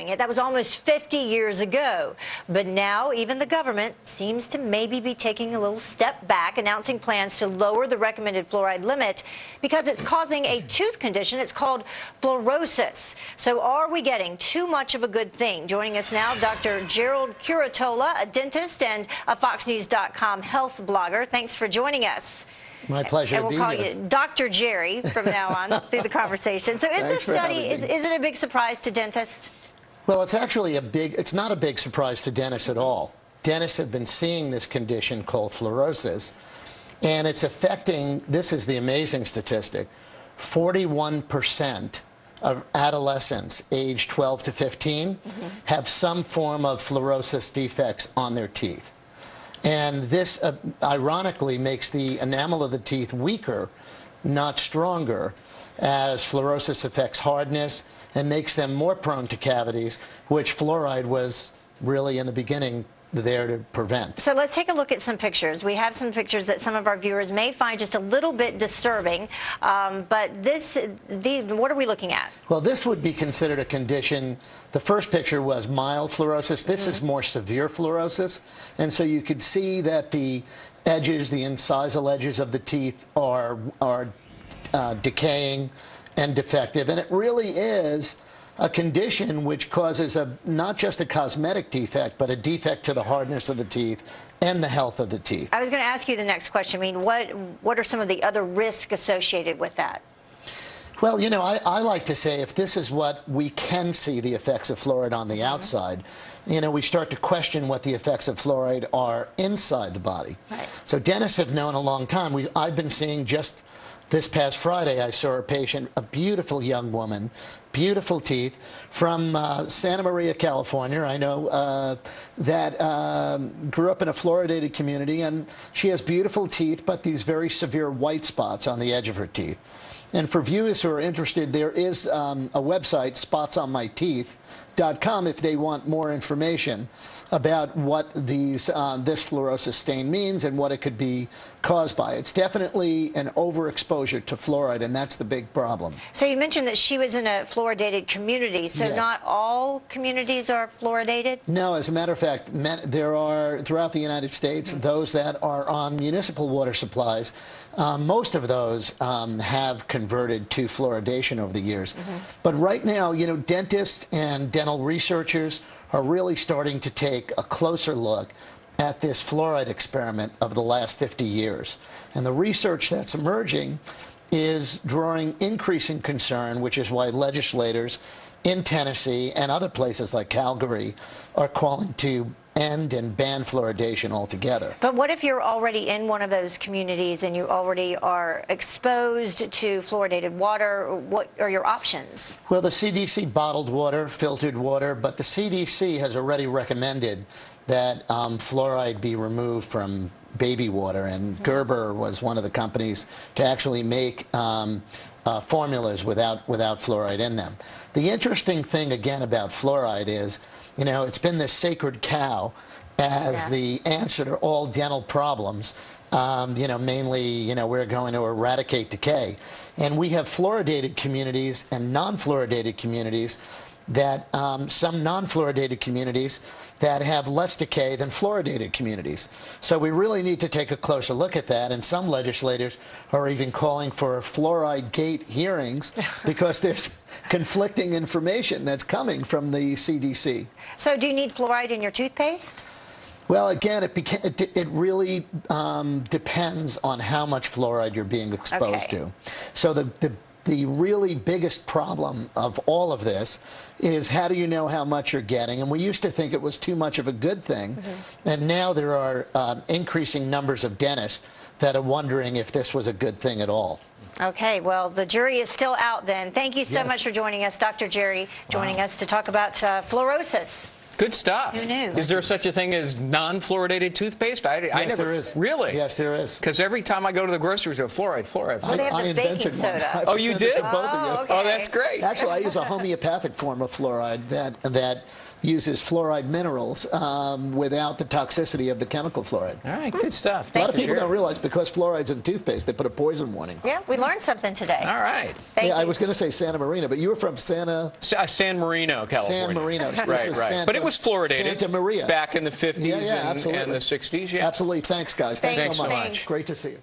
doing it. That was almost 50 years ago. But now even the government seems to maybe be taking a little step back, announcing plans to lower the recommended fluoride limit because it's causing a tooth condition. It's called fluorosis. So are we getting too much of a good thing? Joining us now, Dr. Gerald Curatola, a dentist and a FoxNews.com health blogger. Thanks for joining us. My pleasure and to be we'll call here. you Dr. Jerry from now on through the conversation. So is this study, is it a big surprise to dentists? Well, it's not a big surprise to dentists at all. Dentists have been seeing this condition called fluorosis, and it's affecting, this is the amazing statistic, 41% of adolescents aged 12 to 15 have some form of fluorosis defects on their teeth. And this, ironically, makes the enamel of the teeth weaker, not stronger, as fluorosis affects hardness and makes them more prone to cavities, which fluoride was really, in the beginning, there to prevent. So let's take a look at some pictures. We have some pictures that some of our viewers may find just a little bit disturbing. But what are we looking at? Well, this would be considered a condition. The first picture was mild fluorosis. This is more severe fluorosis. And so you could see that the edges, the incisal edges of the teeth are decaying and defective. And it really is a condition which causes not just a cosmetic defect, but a defect to the hardness of the teeth and the health of the teeth. I was going to ask you the next question. I mean, what are some of the other risks associated with that? Well, you know, I like to say if this is what we can see the effects of fluoride on the outside, you know, we start to question what the effects of fluoride are inside the body. Right. So dentists have known a long time. I've been seeing just this past Friday, I saw a patient, a beautiful young woman, beautiful teeth, from Santa Maria, California. I know that grew up in a fluoridated community, and she has beautiful teeth, but these very severe white spots on the edge of her teeth. And for viewers who are interested, there is a website, spotsonmyteeth.com, if they want more information about what this fluorosis stain means and what it could be caused by. It's definitely an overexposure to fluoride, and that's the big problem. So you mentioned that she was in a fluoridated community, so yes. Not all communities are fluoridated? No, as a matter of fact, there are, throughout the United States, those that are on municipal water supplies. Most of those have converted to fluoridation over the years. But right now, you know, dentists and dental researchers are really starting to take a closer look at this fluoride experiment of the last 50 years. And the research that's emerging is drawing increasing concern, which is why legislators in Tennessee and other places like Calgary are calling to end and ban fluoridation altogether. But what if you're already in one of those communities and you already are exposed to fluoridated water? What are your options? Well, the CDC bottled water, filtered water, but the CDC has already recommended that fluoride be removed from baby water, and Gerber was one of the companies to actually make formulas without fluoride in them. The interesting thing, again, about fluoride is, you know, it's been this sacred cow as the answer to all dental problems. You know, mainly, you know, we're going to eradicate decay. And we have fluoridated communities and non-fluoridated communities that some non-fluoridated communities that have less decay than fluoridated communities. So we really need to take a closer look at that, and some legislators are even calling for FluorideGate hearings because there's conflicting information that's coming from the CDC. So do you need fluoride in your toothpaste? Well, again, it really depends on how much fluoride you're being exposed to. So the really biggest problem of all of this is how do you know how much you're getting? And we used to think it was too much of a good thing. And now there are increasing numbers of dentists that are wondering if this was a good thing at all. Okay, well, the jury is still out then. Thank you so much for joining us, Dr. Jerry, joining us to talk about fluorosis. Good stuff. Who knew? Is there such a thing as non-fluoridated toothpaste? I Yes, never, there is. Really? Yes, there is. Because every time I go to the grocery store, fluoride. Well, they have the baking invented one. soda. I Oh, you sent it did? to both of you. okay. Oh, that's great. Actually, I use a homeopathic form of fluoride that uses fluoride minerals without the toxicity of the chemical fluoride. All right, good stuff. A lot of people Sure. don't realize because fluoride's in toothpaste, they put a poison warning. Yeah, we learned something today. All right. Thank you. I was going to say Santa Marina, but you were from San Marino, California. San Marino. This Right, was right. Santa, but it was fluoridated Santa Maria. back in the 50s absolutely. and the 60s. Yeah. Absolutely. Thanks, guys. Thanks so much. Thanks. Great to see you.